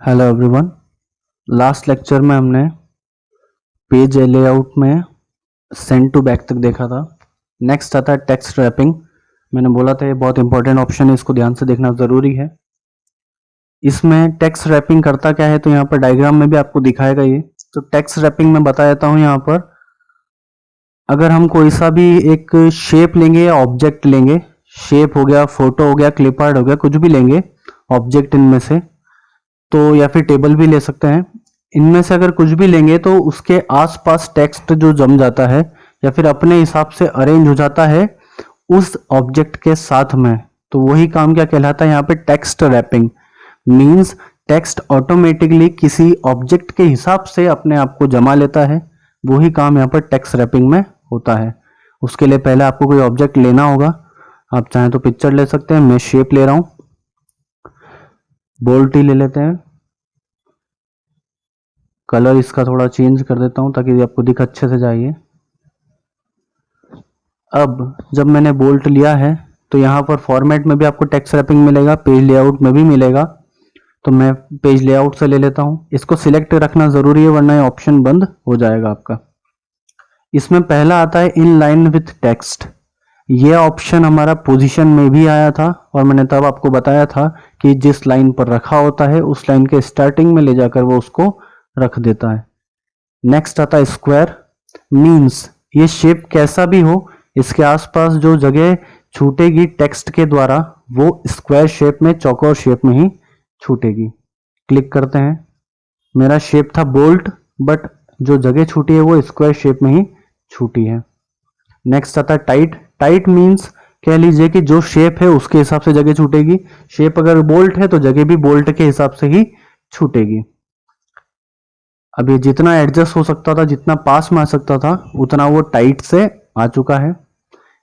Hello everyone. Last lecture में हमने page layout में सेंड टू बैक तक देखा था। नेक्स्ट आता है टेक्स्ट रैपिंग। मैंने बोला था ये बहुत इंपॉर्टेंट ऑप्शन है, इसको ध्यान से देखना ज़रूरी है। इसमें टेक्स्ट रैपिंग करता क्या है, तो यहाँ पर डायग्राम में भी आपको दिखाएगा ये। तो टेक्स्ट रैपिंग में बता देता हूँ। यहाँ पर अगर हम कोई सा भी एक शेप लेंगे या ऑब्जेक्ट लेंगे, शेप हो गया, फोटो हो गया, क्लिप आर्ट हो गया, कुछ भी लेंगे ऑब्जेक्ट इनमें से, तो या फिर टेबल भी ले सकते हैं। इनमें से अगर कुछ भी लेंगे तो उसके आसपास टेक्स्ट जो जम जाता है या फिर अपने हिसाब से अरेंज हो जाता है उस ऑब्जेक्ट के साथ में, तो वही काम क्या कहलाता है यहाँ पे text wrapping. Means text automatically किसी ऑब्जेक्ट के हिसाब से अपने आप को जमा लेता है, वही काम यहाँ पर टेक्स्ट रैपिंग में होता है। उसके लिए पहले आपको कोई ऑब्जेक्ट लेना होगा। आप चाहें तो पिक्चर ले सकते हैं, मैं शेप ले रहा हूं, बोल्ट ही ले लेते हैं। कलर इसका थोड़ा चेंज कर देता हूं ताकि आपको दिख अच्छे से जाइए। अब जब मैंने बोल्ट लिया है तो यहाँ पर फॉर्मेट में भी आपको टेक्स्ट रैपिंग मिलेगा, पेज लेआउट में भी मिलेगा। तो मैं पेज लेआउट से ले लेता हूँ। इसको सिलेक्ट रखना जरूरी है वरना ये ऑप्शन बंद हो जाएगा आपका। इसमें पहला आता है इन लाइन विथ टेक्स्ट। ये ऑप्शन हमारा पोजीशन में भी आया था और मैंने तब आपको बताया था कि जिस लाइन पर रखा होता है उस लाइन के स्टार्टिंग में ले जाकर वो उसको रख देता है। नेक्स्ट आता है स्क्वायर। मीन्स ये शेप कैसा भी हो, इसके आसपास जो जगह छूटेगी टेक्स्ट के द्वारा वो स्क्वायर शेप में, चौकोर शेप में ही छूटेगी। क्लिक करते हैं। मेरा शेप था बोल्ट, बट जो जगह छूटी है वो स्क्वायर शेप में ही छूटी है। नेक्स्ट आता है टाइट। टाइट मीन्स कह लीजिए कि जो शेप है उसके हिसाब से जगह छूटेगी। शेप अगर बोल्ट है तो जगह भी बोल्ट के हिसाब से ही छूटेगी। अब ये जितना एडजस्ट हो सकता था, जितना पास में आ सकता था, उतना वो टाइट से आ चुका है।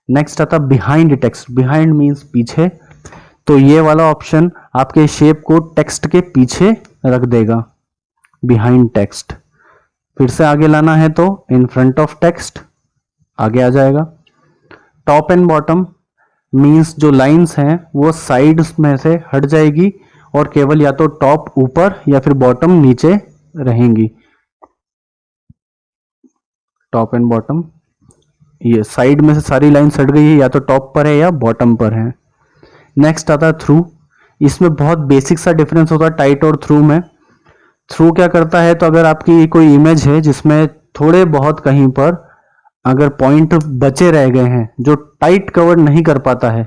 नेक्स्ट आता बिहाइंड टेक्स्ट। बिहाइंड मीन्स पीछे, तो ये वाला ऑप्शन आपके शेप को टेक्स्ट के पीछे रख देगा, बिहाइंड टेक्स्ट। फिर से आगे लाना है तो इन फ्रंट ऑफ टेक्स्ट आगे आ जाएगा। टॉप एंड बॉटम मीन्स जो लाइंस हैं वो साइड्स में से हट जाएगी और केवल या तो टॉप ऊपर या फिर बॉटम नीचे रहेंगी। टॉप एंड बॉटम, ये साइड में से सारी लाइन हट गई है, या तो टॉप पर है या बॉटम पर है। नेक्स्ट आता है थ्रू। इसमें बहुत बेसिक सा डिफरेंस होता है टाइट और थ्रू में। थ्रू क्या करता है, तो अगर आपकी कोई इमेज है जिसमें थोड़े बहुत कहीं पर अगर पॉइंट बचे रह गए हैं जो टाइट कवर नहीं कर पाता है,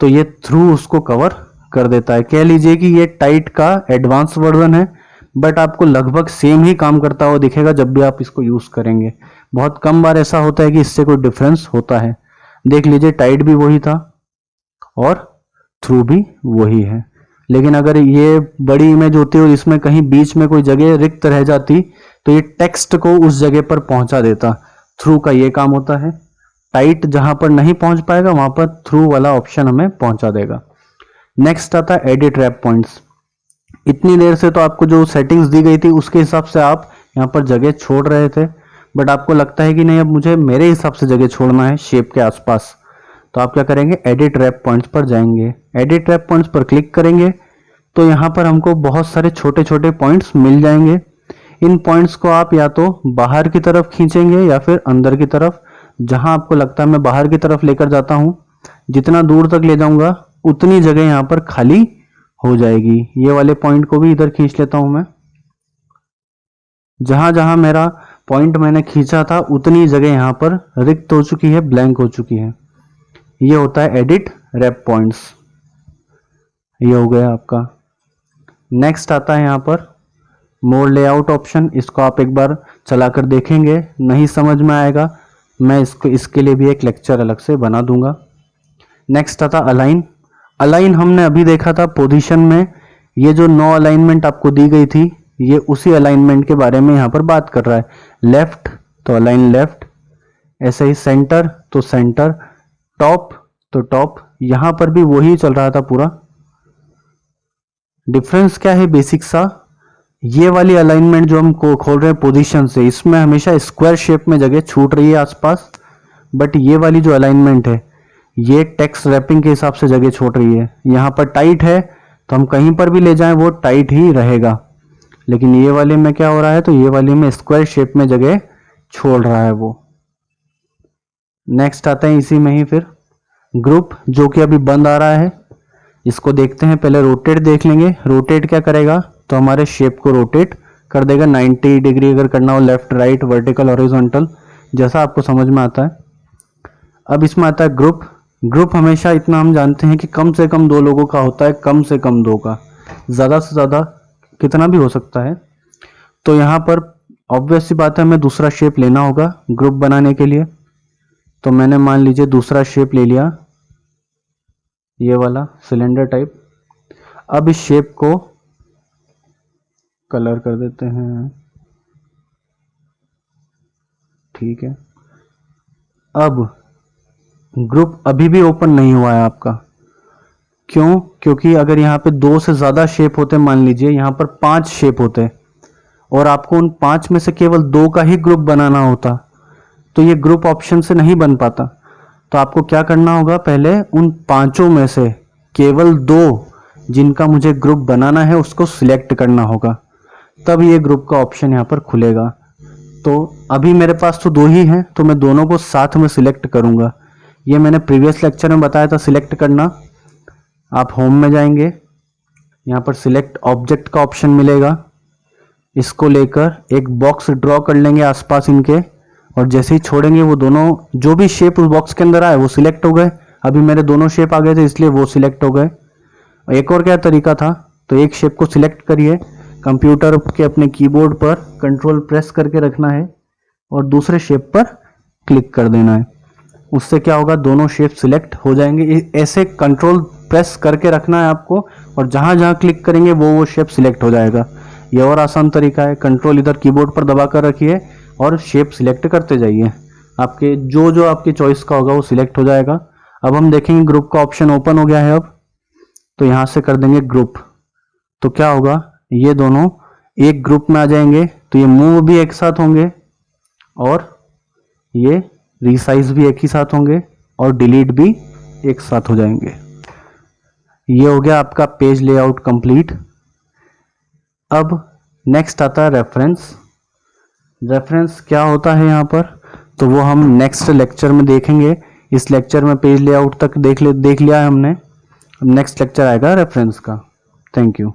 तो ये थ्रू उसको कवर कर देता है। कह लीजिए कि ये टाइट का एडवांस वर्जन है, बट आपको लगभग सेम ही काम करता हुआ दिखेगा जब भी आप इसको यूज करेंगे। बहुत कम बार ऐसा होता है कि इससे कोई डिफरेंस होता है। देख लीजिए, टाइट भी वही था और थ्रू भी वही है। लेकिन अगर ये बड़ी इमेज होती और इसमें कहीं बीच में कोई जगह रिक्त रह जाती तो ये टेक्स्ट को उस जगह पर पहुंचा देता। थ्रू का ये काम होता है। टाइट जहां पर नहीं पहुंच पाएगा वहां पर थ्रू वाला ऑप्शन हमें पहुंचा देगा। नेक्स्ट आता है एडिट रैप पॉइंट्स। इतनी देर से तो आपको जो सेटिंग्स दी गई थी उसके हिसाब से आप यहाँ पर जगह छोड़ रहे थे, बट आपको लगता है कि नहीं, अब मुझे मेरे हिसाब से जगह छोड़ना है शेप के आसपास। तो आप क्या करेंगे, एडिट रैप पॉइंट्स पर जाएंगे। एडिट रैप पॉइंट्स पर क्लिक करेंगे तो यहाँ पर हमको बहुत सारे छोटे छोटे पॉइंट्स मिल जाएंगे। इन पॉइंट्स को आप या तो बाहर की तरफ खींचेंगे या फिर अंदर की तरफ। जहां आपको लगता है मैं बाहर की तरफ लेकर जाता हूं, जितना दूर तक ले जाऊंगा उतनी जगह यहाँ पर खाली हो जाएगी। ये वाले पॉइंट को भी इधर खींच लेता हूं मैं। जहां जहां मेरा पॉइंट मैंने खींचा था उतनी जगह यहाँ पर रिक्त हो चुकी है, ब्लैंक हो चुकी है। ये होता है एडिट रैप पॉइंट्स। ये हो गया आपका। नेक्स्ट आता है यहाँ पर मोर लेआउट ऑप्शन। इसको आप एक बार चलाकर देखेंगे, नहीं समझ में आएगा, मैं इसके लिए भी एक लेक्चर अलग से बना दूंगा। नेक्स्ट आता अलाइन। अलाइन हमने अभी देखा था पोजीशन में। ये जो 9 अलाइनमेंट आपको दी गई थी ये उसी अलाइनमेंट के बारे में यहाँ पर बात कर रहा है। लेफ्ट तो अलाइन लेफ्ट, ऐसे ही सेंटर तो सेंटर, टॉप तो टॉप। यहां पर भी वही चल रहा था पूरा। डिफरेंस क्या है बेसिक सा, ये वाली अलाइनमेंट जो हम खोल रहे हैं पोजीशन से, इसमें हमेशा स्क्वायर शेप में जगह छूट रही है आसपास, बट ये वाली जो अलाइनमेंट है ये टेक्स्ट रैपिंग के हिसाब से जगह छोड़ रही है। यहाँ पर टाइट है तो हम कहीं पर भी ले जाएं वो टाइट ही रहेगा। लेकिन ये वाले में क्या हो रहा है, तो ये वाले में स्क्वायर शेप में जगह छोड़ रहा है वो। नेक्स्ट आता है इसी में ही फिर ग्रुप, जो कि अभी बंद आ रहा है। इसको देखते हैं, पहले रोटेट देख लेंगे। रोटेट क्या करेगा, तो हमारे शेप को रोटेट कर देगा 90 डिग्री, अगर करना हो लेफ्ट राइट वर्टिकल हॉरिजॉन्टल, जैसा आपको समझ में आता है। अब इसमें आता है ग्रुप। ग्रुप हमेशा इतना हम जानते हैं कि कम से कम 2 लोगों का होता है, कम से कम 2 का, ज़्यादा से ज़्यादा कितना भी हो सकता है। तो यहाँ पर ऑब्वियस सी बात है, हमें दूसरा शेप लेना होगा ग्रुप बनाने के लिए। तो मैंने मान लीजिए दूसरा शेप ले लिया, ये वाला सिलेंडर टाइप। अब इस शेप को कलर कर देते हैं, ठीक है। अब ग्रुप अभी भी ओपन नहीं हुआ है आपका, क्यों? क्योंकि अगर यहाँ पे 2 से ज़्यादा शेप होते, मान लीजिए यहाँ पर 5 शेप होते और आपको उन 5 में से केवल 2 का ही ग्रुप बनाना होता, तो ये ग्रुप ऑप्शन से नहीं बन पाता। तो आपको क्या करना होगा, पहले उन 5 में से केवल 2 जिनका मुझे ग्रुप बनाना है उसको सिलेक्ट करना होगा, तब ये ग्रुप का ऑप्शन यहाँ पर खुलेगा। तो अभी मेरे पास तो 2 ही हैं, तो मैं दोनों को साथ में सिलेक्ट करूँगा। ये मैंने प्रीवियस लेक्चर में बताया था सिलेक्ट करना। आप होम में जाएंगे, यहाँ पर सिलेक्ट ऑब्जेक्ट का ऑप्शन मिलेगा, इसको लेकर एक बॉक्स ड्रॉ कर लेंगे आसपास इनके, और जैसे ही छोड़ेंगे वो दोनों जो भी शेप उस बॉक्स के अंदर आए वो सिलेक्ट हो गए। अभी मेरे दोनों शेप आ गए थे इसलिए वो सिलेक्ट हो गए। एक और क्या तरीका था, तो एक शेप को सिलेक्ट करिए, कंप्यूटर के अपने कीबोर्ड पर कंट्रोल प्रेस करके रखना है और दूसरे शेप पर क्लिक कर देना है। उससे क्या होगा, दोनों शेप सिलेक्ट हो जाएंगे। ऐसे कंट्रोल प्रेस करके रखना है आपको, और जहां जहां क्लिक करेंगे वो शेप सिलेक्ट हो जाएगा। ये और आसान तरीका है, कंट्रोल इधर कीबोर्ड पर दबा कर रखिए और शेप सिलेक्ट करते जाइए, आपके जो जो आपकी चॉइस का होगा वो सिलेक्ट हो जाएगा। अब हम देखेंगे ग्रुप का ऑप्शन ओपन हो गया है। अब तो यहां से कर देंगे ग्रुप, तो क्या होगा, ये दोनों एक ग्रुप में आ जाएंगे। तो ये मूव भी एक साथ होंगे और ये रिसाइज भी एक ही साथ होंगे और डिलीट भी एक साथ हो जाएंगे। ये हो गया आपका पेज लेआउट कंप्लीट। अब नेक्स्ट आता है रेफरेंस। रेफरेंस क्या होता है यहाँ पर, तो वो हम नेक्स्ट लेक्चर में देखेंगे। इस लेक्चर में पेज लेआउट तक देख लिया है हमने। अब नेक्स्ट लेक्चर आएगा रेफरेंस का। Thank you.